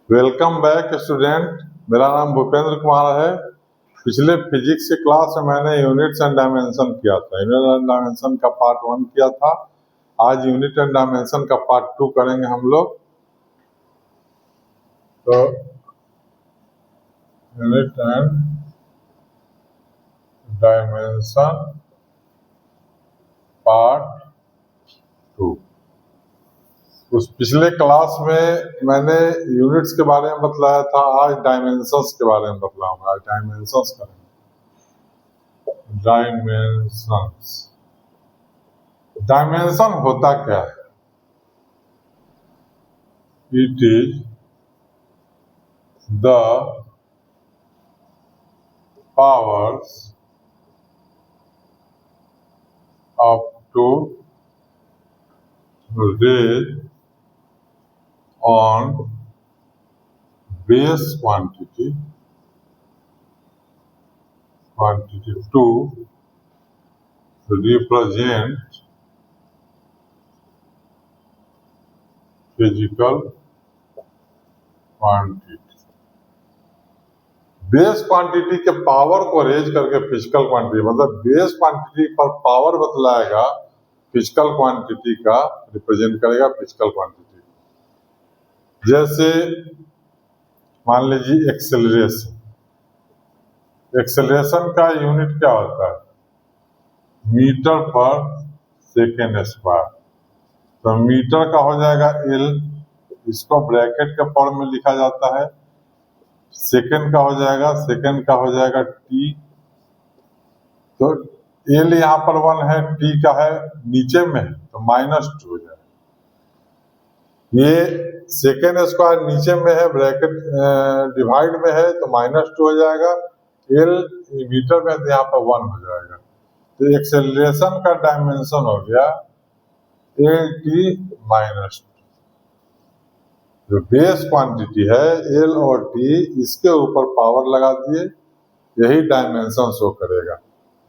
Welcome back student. मेरा नाम भूपेंद्र कुमार है। पिछले फिजिक्स के क्लास में मैंने यूनिट्स एंड डायमेंशन किया था। यूनिट एंड डायमेंशन का पार्ट 1 किया था। आज यूनिट एंड डायमेंशन का पार्ट 2 करेंगे हम लोग। तो यूनिट एंड डायमेंशन पार्ट 2। उस पिछले क्लास में मैंने यूनिट्स के बारे में बतलाया था, आज डायमेंशंस के बारे में बतलाऊंगा। आज डायमेंशंस करेंगे। डायमेंशंस, डायमेंशन होता क्या है? It is the powers up to raise on base quantity to represent physical quantity। Base quantity के पावर को रेज करके फिजिकल क्वांटिटी, मतलब बेस क्वांटिटी पर पावर बतलाएगा, फिजिकल क्वांटिटी का रिप्रेजेंट करेगा फिजिकल क्वांटिटी। जैसे मान लीजिए एक्सेलरेशन। एक्सेलरेशन का यूनिट क्या होता है? मीटर पर सेकेंड स्क्वायर। तो मीटर का हो जाएगा एल, इसको ब्रैकेट के फॉर्म में लिखा जाता है। सेकेंड का हो जाएगा टी। तो एल यहाँ पर 1 है, टी का है नीचे में है तो -2 हो जाएगा। ये सेकेंड स्क्वायर नीचे में है, ब्रैकेट डिवाइड में है तो -2 हो जाएगा। एल मीटर में तो यहाँ पर 1 हो जाएगा। तो एक्सेलरेशन का डायमेंशन हो गया एल टी -2। जो बेस क्वांटिटी है एल और टी, इसके ऊपर पावर लगा दिए, यही डायमेंशन शो करेगा।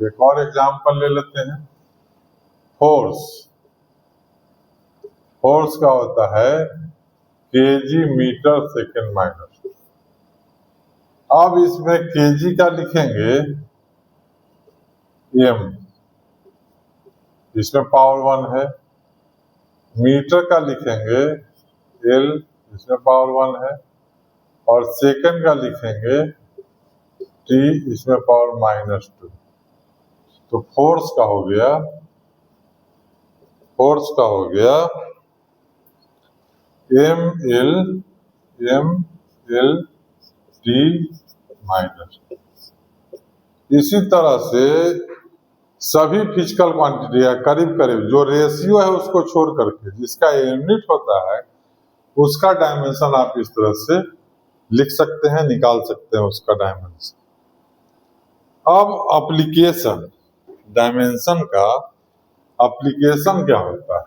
एक और एग्जांपल ले लेते हैं। फोर्स। फोर्स का होता है केजी मीटर सेकेंड माइनस। अब इसमें केजी का लिखेंगे एम, इसमें पावर 1 है। मीटर का लिखेंगे एल, इसमें पावर 1 है। और सेकेंड का लिखेंगे टी, इसमें पावर -2। तो फोर्स का हो गया एम एल टी -2। इसी तरह से सभी फिजिकल क्वांटिटी है करीब करीब, जो रेशियो है उसको छोड़ करके जिसका यूनिट होता है उसका डायमेंशन आप इस तरह से लिख सकते हैं, निकाल सकते हैं उसका डायमेंशन। अब एप्लीकेशन, डायमेंशन का एप्लीकेशन क्या होता है?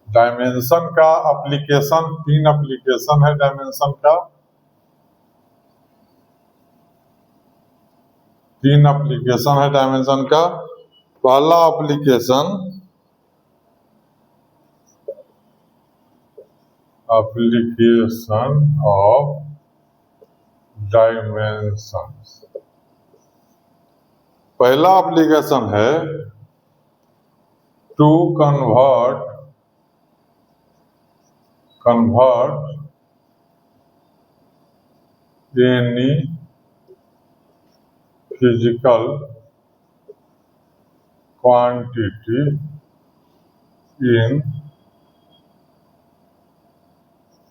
डायमेंशन का एप्लीकेशन, 3 एप्लीकेशन है डायमेंशन का। 3 एप्लीकेशन है डायमेंशन का। पहला एप्लीकेशन ऑफ डायमेंशन। पहला एप्लीकेशन है to convert any physical quantity in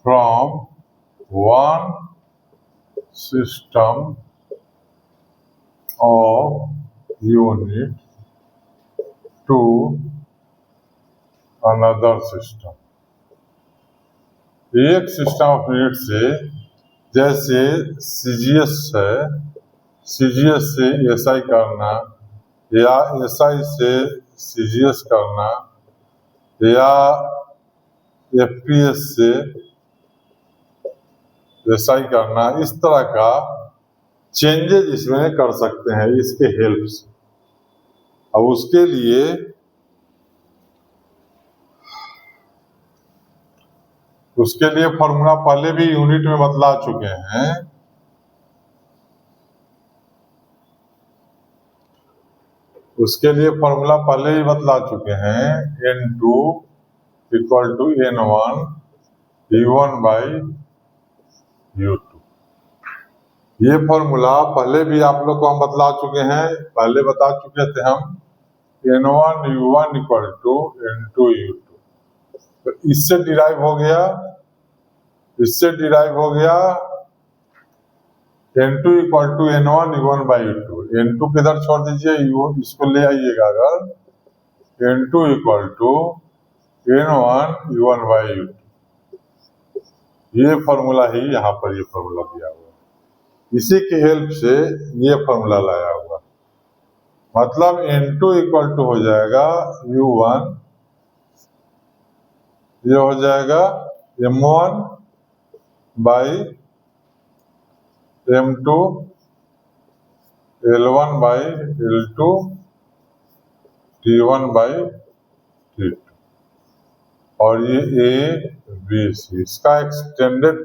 from one system of unit to another system. एक सिस्टम ऑफ यूनिट से, जैसे सीजीएस है, सीजीएस से एसआई करना, या एसआई से सीजीएस करना, या एफपीएस से एसआई करना, इस तरह का चेंजेस इसमें कर सकते हैं इसके हेल्प से। अब उसके लिए फॉर्मूला पहले भी यूनिट में बतला चुके हैं। उसके लिए फॉर्मूला पहले ही बतला चुके हैं, N2 equal to N1 U1 by U2। ये फॉर्मूला पहले भी आप लोग को हम बतला चुके हैं, पहले बता चुके थे हम, N1 U1 equal to N2 U2। तो इससे डिराइव हो गया N2 equal to N1 U1 by U2। N2 किधर छोड़ दीजिए, इसको ले आइएगा अगर, N2 equal to N1 U1 by U2। ये फॉर्मूला ही यहाँ पर ये फॉर्मूला दिया हुआ है, इसी की हेल्प से ये फॉर्मूला लाया हुआ। मतलब N2 इक्वल टू हो जाएगा U1, ये हो जाएगा M1 by M2 L1 by L2 T1 by T2। और ये ABC, इसका एक्सपेंडेड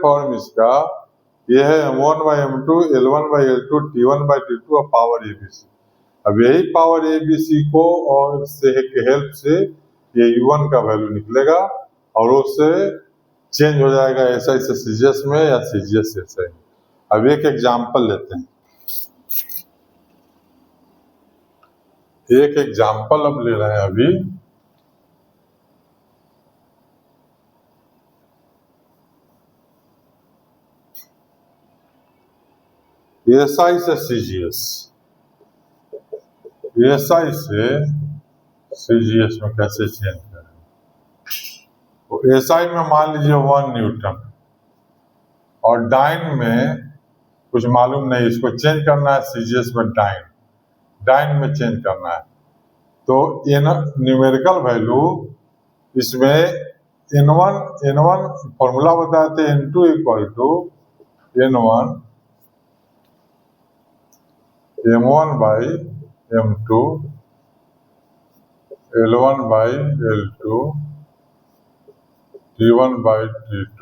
फॉर्म इसका ये है M1 by M2 L1 by L2 T1 by T2 और पावर ABC। अब यही पावर ABC को और से के हेल्प से ये U1 का वैल्यू निकलेगा और उससे चेंज हो जाएगा SI से CGS में या CGS से SI में। अब एक एग्जाम्पल लेते हैं, एक एग्जाम्पल अब ले रहे हैं अभी। SI से CGS, SI से CGS में कैसे चेंज करें। तो SI में मान लीजिए 1 न्यूटन और डाइन में कुछ मालूम नहीं, इसको चेंज करना है CGS में, डाइन में चेंज करना है। तो न्यूमेरिकल वैल्यू इसमें N1 फॉर्मूला बताए थे, N2 equal to N1 M1 by M2 L1 by L2 T1 by T2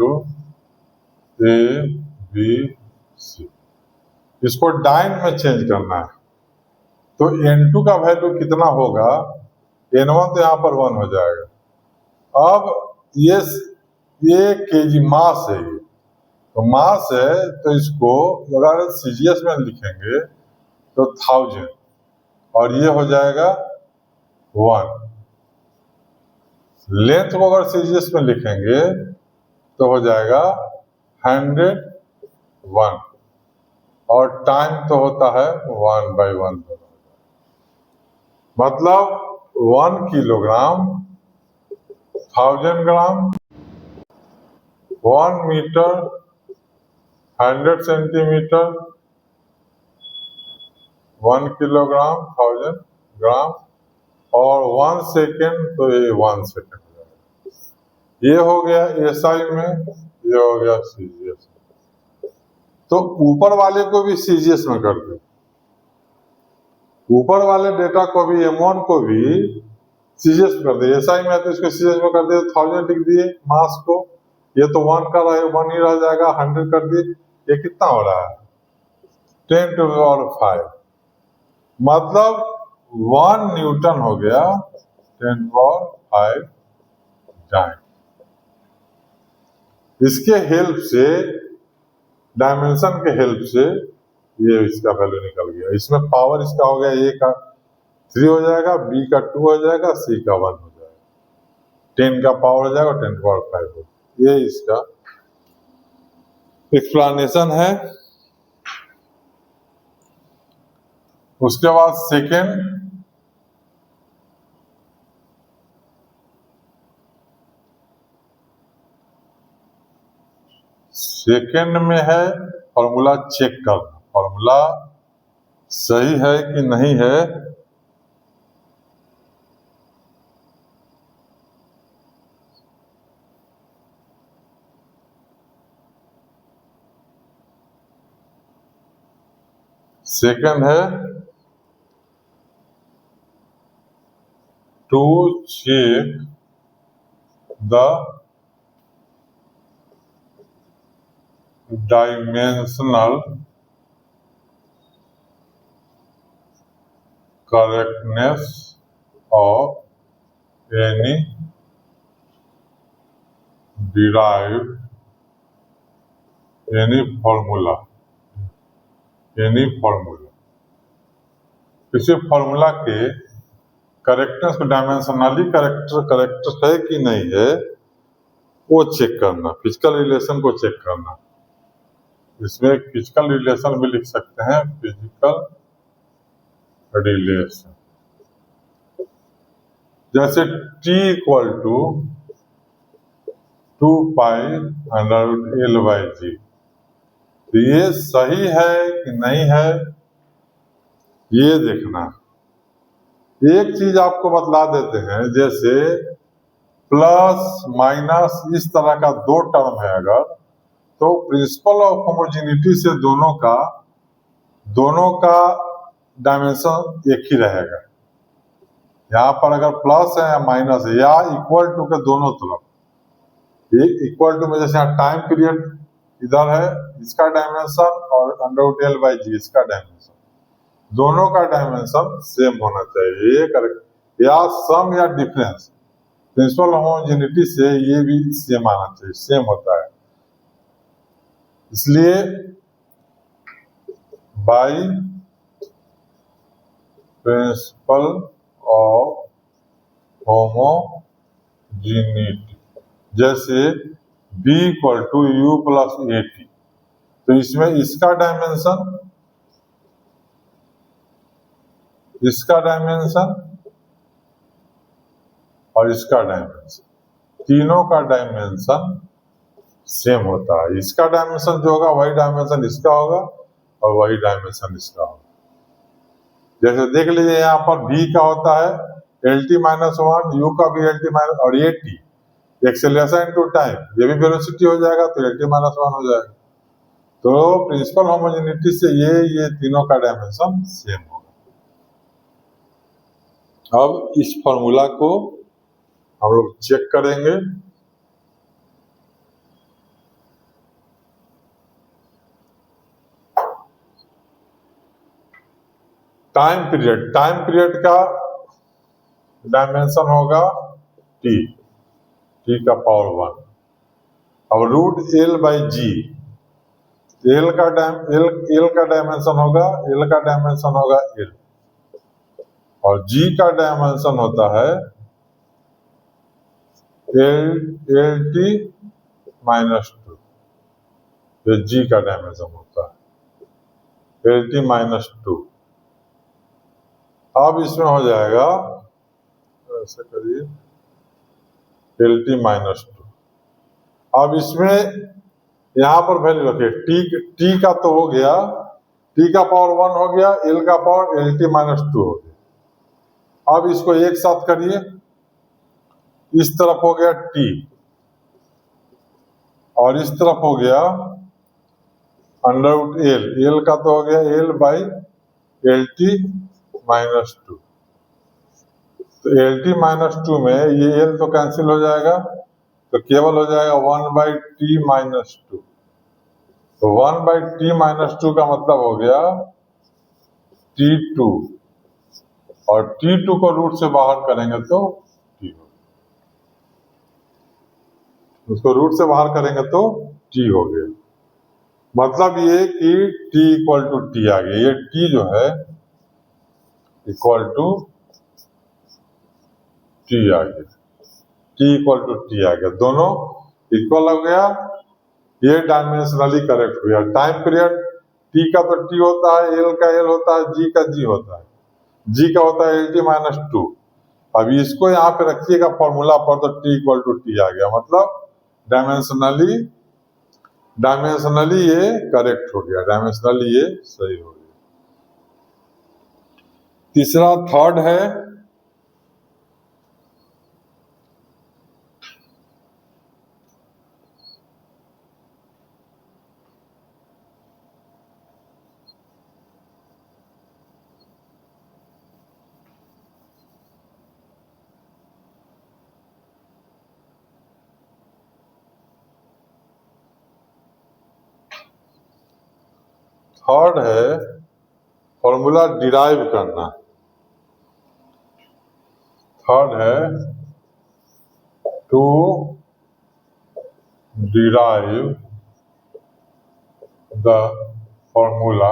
ABC। इसको डाइन में चेंज करना है। तो N2 का वैल्यू कितना होगा, N1 तो यहाँ पर 1 हो जाएगा। अब ये केजी मास है, ये तो मास है, तो इसको अगर CGS में लिखेंगे तो 1000 और ये हो जाएगा 1। लेंथ को अगर CGS में लिखेंगे तो हो जाएगा 101 और टाइम तो होता है 1/1। मतलब 1 किलोग्राम 1000 ग्राम, 1 मीटर 100 सेंटीमीटर, 1 किलोग्राम 1000 ग्राम और 1 सेकेंड, तो ये 1 सेकेंड हो जाएगा। ये हो गया SI में, ये हो गया CGS में। तो ऊपर वाले को भी CGS में कर दो, ऊपर वाले डेटा को भी M1 को भी CGS में कर दिए। SI में है तो इसको CGS में कर दिए, 1000 लिख दिए मास को, ये तो 1 का रहे 1 ही रह जाएगा, 100 कर दिए। ये कितना हो रहा है, 10 टू the power 5, मतलब 1 न्यूटन हो गया 10 to the power 5 टाइम। इसके हेल्प से, डायमेंशन के हेल्प से ये इसका वैल्यू निकल गया। इसमें पावर इसका हो गया, A का 3 हो जाएगा, B का 2 हो जाएगा, C का 1 हो जाएगा, 10 का पावर हो जाएगा, 10 to the power 5 हो। ये इसका एक्सप्लेनेशन है। उसके बाद सेकेंड में है फॉर्मूला चेक करना, फॉर्मूला सही है कि नहीं है। सेकेंड है to check the dimensional correctness of any derived any formula किसी फॉर्मूला के करेक्टनेस को डायमेंशनली करेक्ट है कि नहीं है वो चेक करना, फिजिकल रिलेशन को चेक करना। इसमें फिजिकल रिलेशन भी लिख सकते हैं, फिजिकल रिलेशन जैसे t इक्वल टू 2π√L/g। तो ये सही है कि नहीं है ये देखना। एक चीज आपको बतला देते हैं, जैसे प्लस माइनस इस तरह का दो टर्म है अगर, तो प्रिंसिपल ऑफ होमोजेनिटी से दोनों का डायमेंशन एक ही रहेगा। यहाँ पर अगर प्लस है या माइनस है या इक्वल टू के दोनों तरफ, ये इक्वल टू में जैसे यहाँ टाइम पीरियड इधर है इसका डायमेंशन और √L/g इसका डायमेंशन, दोनों का डायमेंशन सेम होना चाहिए। ये करेक्ट या सम या डिफरेंस प्रिंसिपल होमोजेनिटी से ये भी सेम आना चाहिए, सेम होता है। इसलिए बाई प्रिंसिपल ऑफ होमोजेनिटी जैसे b equal to u plus AT, तो इसमें इसका डायमेंशन और इसका डायमेंशन, तीनों का डायमेंशन सेम होता है। इसका डायमेंशन जो होगा वही डायमेंशन इसका होगा और वही डायमेंशन इसका होगा। जैसे देख लीजिए यहाँ पर v का होता है LT-1, u का भी LT- और ये t एक्सेलरेशन इनटू टाइम, ये भी वेलोसिटी हो जाएगा तो LT-1 हो जाएगा। तो प्रिंसिपल होमोजेनिटी से ये तीनों का डायमेंशन सेम होगा। अब इस फॉर्मूला को हम लोग चेक करेंगे। टाइम पीरियड का डायमेंशन होगा t का पावर 1। अब √L/g, L का डायमेंशन होगा L और G का डायमेंशन होता है LT-2। ये G का डायमेंशन होता है LT-2। अब इसमें हो जाएगा ऐसे करिए LT-2। अब इसमें यहाँ पर वैल्यू रखिए t का तो हो गया, t का पावर 1 हो गया, L का पावर LT-2 हो गया। अब इसको एक साथ करिए, इस तरफ हो गया t और इस तरफ हो गया √L का तो हो गया L/LT-2। तो LT-2 में ये L तो कैंसिल हो जाएगा, तो केवल हो जाएगा 1/T-2। तो 1/T-2 का मतलब हो गया T2 और T2 को रूट से बाहर करेंगे तो T हो, उसको रूट से बाहर करेंगे तो T हो गया। मतलब ये कि T इक्वल टू T आ गया। ये T जो है इक्वल टू T आ गया, T इक्वल टू T आ गया, दोनों इक्वल हो गया। ये डायमेंशनली करेक्ट हो गया। टाइम पीरियड T का तो T होता है, L का L होता है, G का G होता है, G का होता है LT-2। अब इसको यहाँ पे रखिएगा फॉर्मूला पर तो T इक्वल टू T आ गया, मतलब डायमेंशनली ये करेक्ट हो गया, डायमेंशनली ये सही हो गया। तीसरा थर्ड है थर्ड है फॉर्मूला डिराइव करना। थर्ड है to derive the formula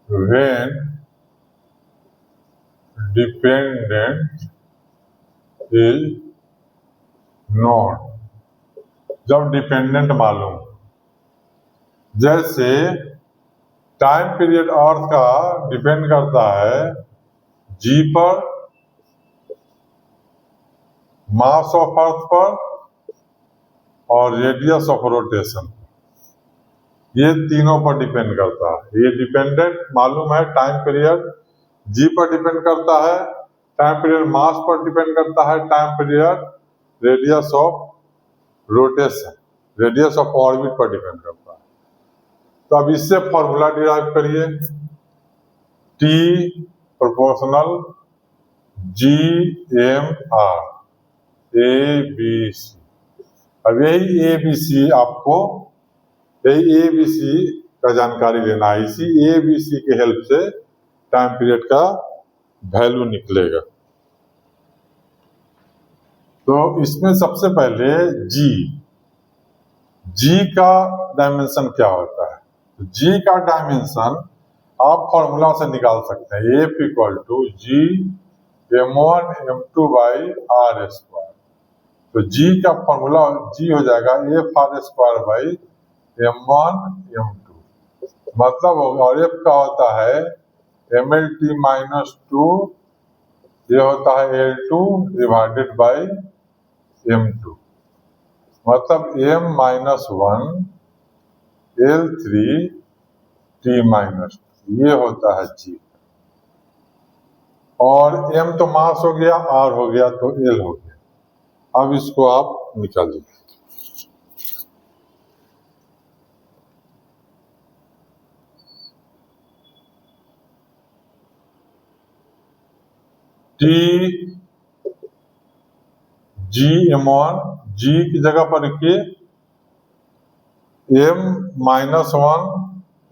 when dependent is known। जब डिपेंडेंट मालूम, जैसे टाइम पीरियड अर्थ का डिपेंड करता है जी पर, मास ऑफ अर्थ पर और रेडियस ऑफ रोटेशन, ये तीनों पर डिपेंड करता है। ये डिपेंडेंट मालूम है, टाइम पीरियड जी पर डिपेंड करता है, टाइम पीरियड मास पर डिपेंड करता है, time period radius of rotation, radius of orbit पर डिपेंड करता है। तो अब इससे फॉर्मूला डिराइव करिए, T proportional G M R a b c. अब यही ए बी सी आपको, यही ए बी सी का जानकारी लेना है। इसी ए बी सी के हेल्प से टाइम पीरियड का वैल्यू निकलेगा। तो इसमें सबसे पहले जी का डायमेंशन क्या होता है? तो जी का डायमेंशन आप फॉर्मूला से निकाल सकते हैं, F equal to G m1 m2 by R square. तो जी का फॉर्मूला जी हो जाएगा F R square by m1 m2, मतलब और एफ का होता है mlt माइनस 2, ये होता है L2 डिवाइडेड बाई m2, मतलब m minus 1 L3 t minus 2, ये होता है जी। और m तो मास हो गया, r हो गया, तो L हो गया। अब इसको आप निकालिए। टी जी m1, जी की जगह पर रखिए m minus 1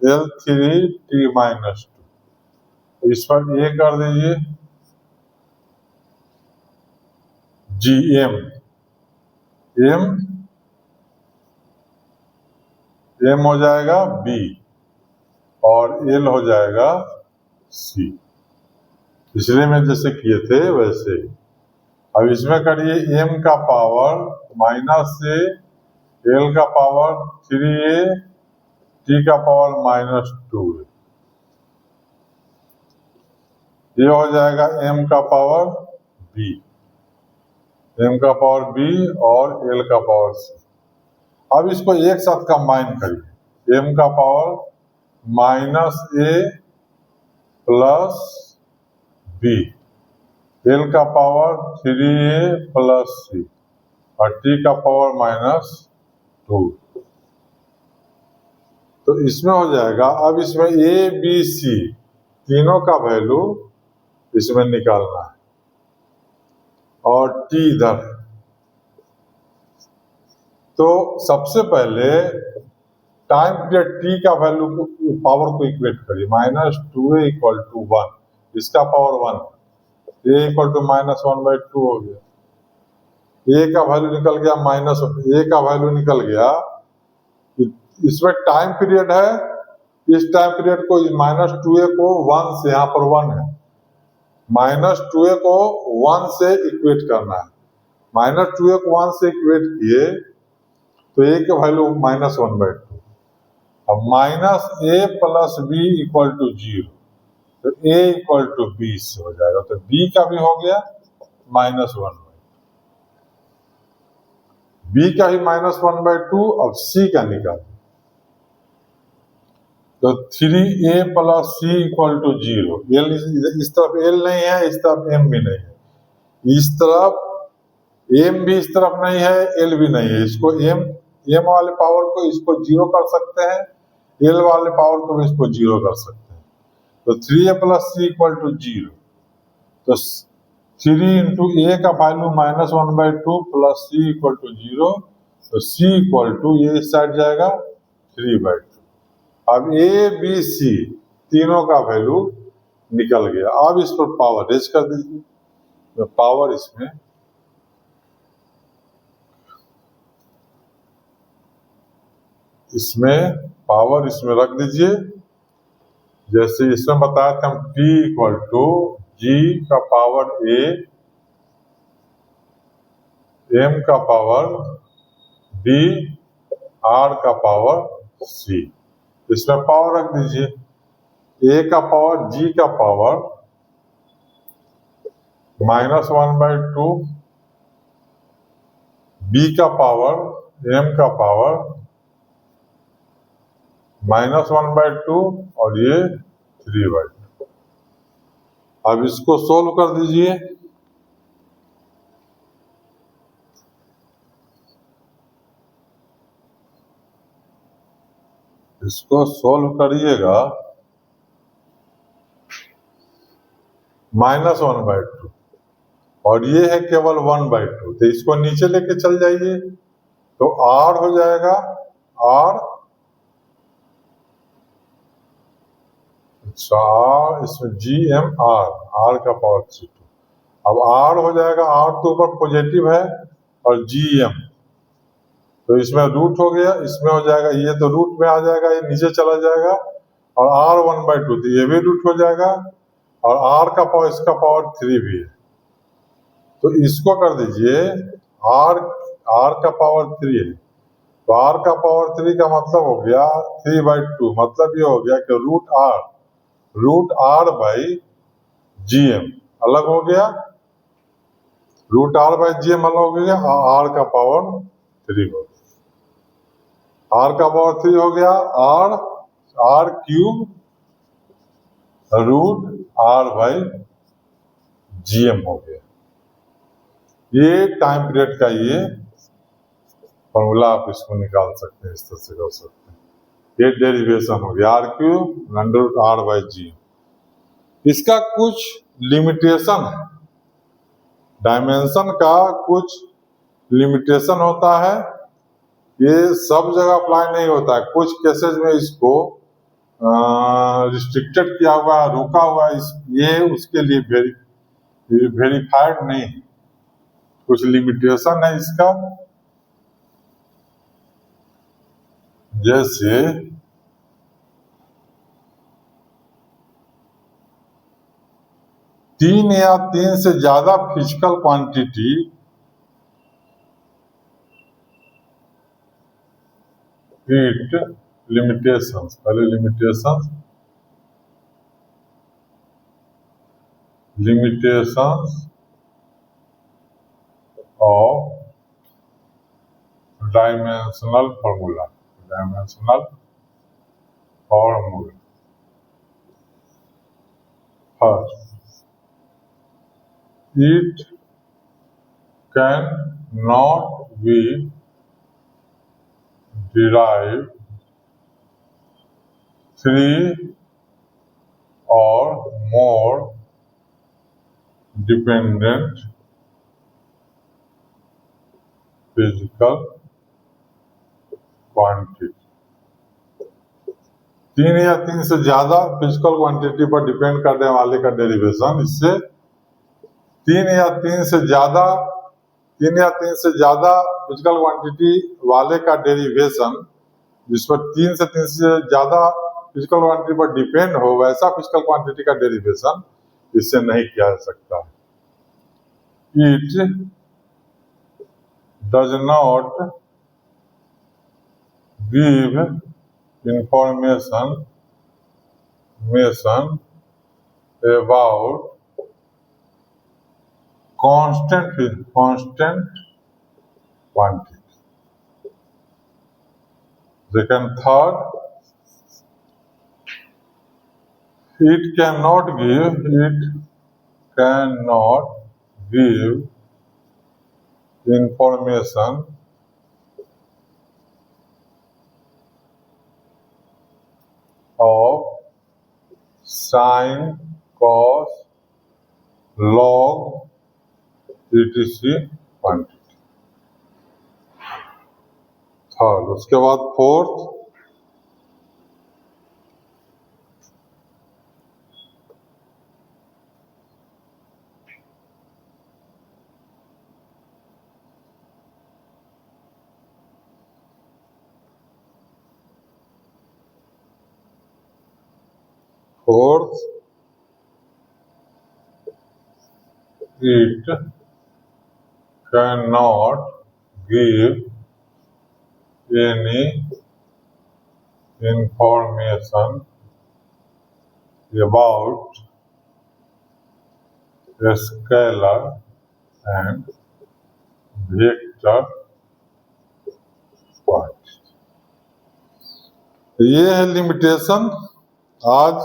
L3 t minus 2, इस पर ए कर दीजिए, जी एम हो जाएगा बी और एल हो जाएगा सी। पिछले में जैसे किए थे वैसे ही। अब इसमें करिए m का पावर माइनस से l का पावर 3a t का पावर माइनस 2a, ये हो जाएगा m का पावर b, m का पावर b और l का पावर c। अब इसको एक साथ कंबाइन करिए, m का power minus a plus b, l का पावर 3a प्लस c और t का पावर माइनस 2। तो इसमें हो जाएगा, अब इसमें a b c तीनों का वैल्यू इसमें निकालना है और t इधर। तो सबसे पहले टाइम पीरियड t का वैल्यू को, पावर को इक्वेट करिए, माइनस 2a इक्वल टू 1, इसका power 1, a equal to minus 1/2 हो गया। a का वैल्यू निकल गया माइनस, a का वैल्यू निकल गया। इसमें टाइम पीरियड है, इस टाइम पीरियड को माइनस 2a को 1 से, यहाँ पर 1 है, माइनस 2a को 1 से इक्वेट करना है। माइनस 2a को 1 से इक्वेट किए तो a का वैल्यू माइनस 1/2। अब minus a plus b equal to 0, तो a इक्वल टू 20 हो जाएगा। तो b का भी हो गया माइनस 1/2, b का ही माइनस 1/2। अब c का निकाल, तो 3a plus c equal to 0। l इस तरफ l नहीं है, इस तरफ m भी नहीं है, इस तरफ m भी इस तरफ नहीं है, l भी नहीं है। इसको m वाले पावर को इसको 0 कर सकते हैं, l वाले पावर को भी इसको 0 कर सकते हैं। तो 3a plus c equal to 0, तो 3 इंटू a का value minus 1/2 plus c equal to 0, तो C इक्वल टू ये इस साइड जाएगा 3/2। अब A B C तीनों का वैल्यू निकल गया। अब इस पर पावर रेज कर दीजिए, तो पावर इसमें पावर इसमें रख दीजिए। जैसे इसमें बताया था हम P इक्वल टू G का पावर A, M का पावर B, R का पावर C। इसमें पावर रख दीजिए। A का पावर G का पावर -1/2, B का पावर M का पावर -1/2 और ये 3/2। अब इसको सोल्व कर दीजिए। इसको सोल्व करिएगा -1/2 और ये है केवल 1/2, तो इसको नीचे लेके चल जाइए तो R हो जाएगा R, अच्छा इसमें GMR का पावर 3। अब R हो जाएगा, R के ऊपर पॉजिटिव है और GM, तो इसमें रूट हो गया, इसमें हो जाएगा, ये तो रूट में आ जाएगा, ये नीचे चला जाएगा और R 1/2 तो ये भी रूट हो जाएगा और R का पावर इसका पावर 3 भी है, तो इसको कर दीजिए R का पावर 3 है, तो R का पावर 3 का मतलब हो गया 3/2, मतलब ये हो गया कि रूट R बाई GM अलग हो गया, रूट R बाई GM अलग हो गया, R का पावर 3 हो गया। R का पावर 3 हो गया, R cube root R by GM हो गया। ये टाइम पीरियड का ये फॉर्मूला आप इसको निकाल सकते हैं, इस तरह से कर सकते हैं। ये डेरिवेशन हो गया R cube √R by GM। इसका कुछ लिमिटेशन है, डायमेंशन का कुछ लिमिटेशन होता है, ये सब जगह अप्लाई नहीं होता है, कुछ केसेस में इसको रिस्ट्रिक्टेड किया हुआ है, रोका हुआ है, ये उसके लिए वेरीफाइड नहीं है, कुछ लिमिटेशन है इसका। जैसे तीन या तीन से ज्यादा फिजिकल क्वांटिटी हीट लिमिटेशंस, पहले limitations of dimensional formula, first it can not be derived three or more dependent physical quantity। तीन या तीन से ज्यादा फिजिकल क्वांटिटी पर डिपेंड करने वाले का डेरिवेशन, इससे तीन या तीन से ज्यादा फिजिकल क्वांटिटी वाले का डेरिवेशन, जिस पर तीन से ज्यादा फिजिकल क्वांटिटी पर डिपेंड हो, वैसा फिजिकल क्वांटिटी का डेरिवेशन इससे नहीं किया जा सकता। It does not give information about constant quantity। Second, third, it cannot give information of sin, cos, log etc quantity। Third. उसके बाद fourth, it cannot give any information about scalar and vector quantity। ये है limitation. आज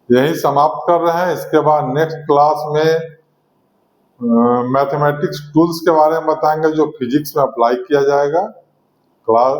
यही समाप्त कर रहे हैं। इसके बाद नेक्स्ट क्लास में मैथमेटिक्स टूल्स के बारे में बताएंगे जो फिजिक्स में अप्लाई किया जाएगा। क्लास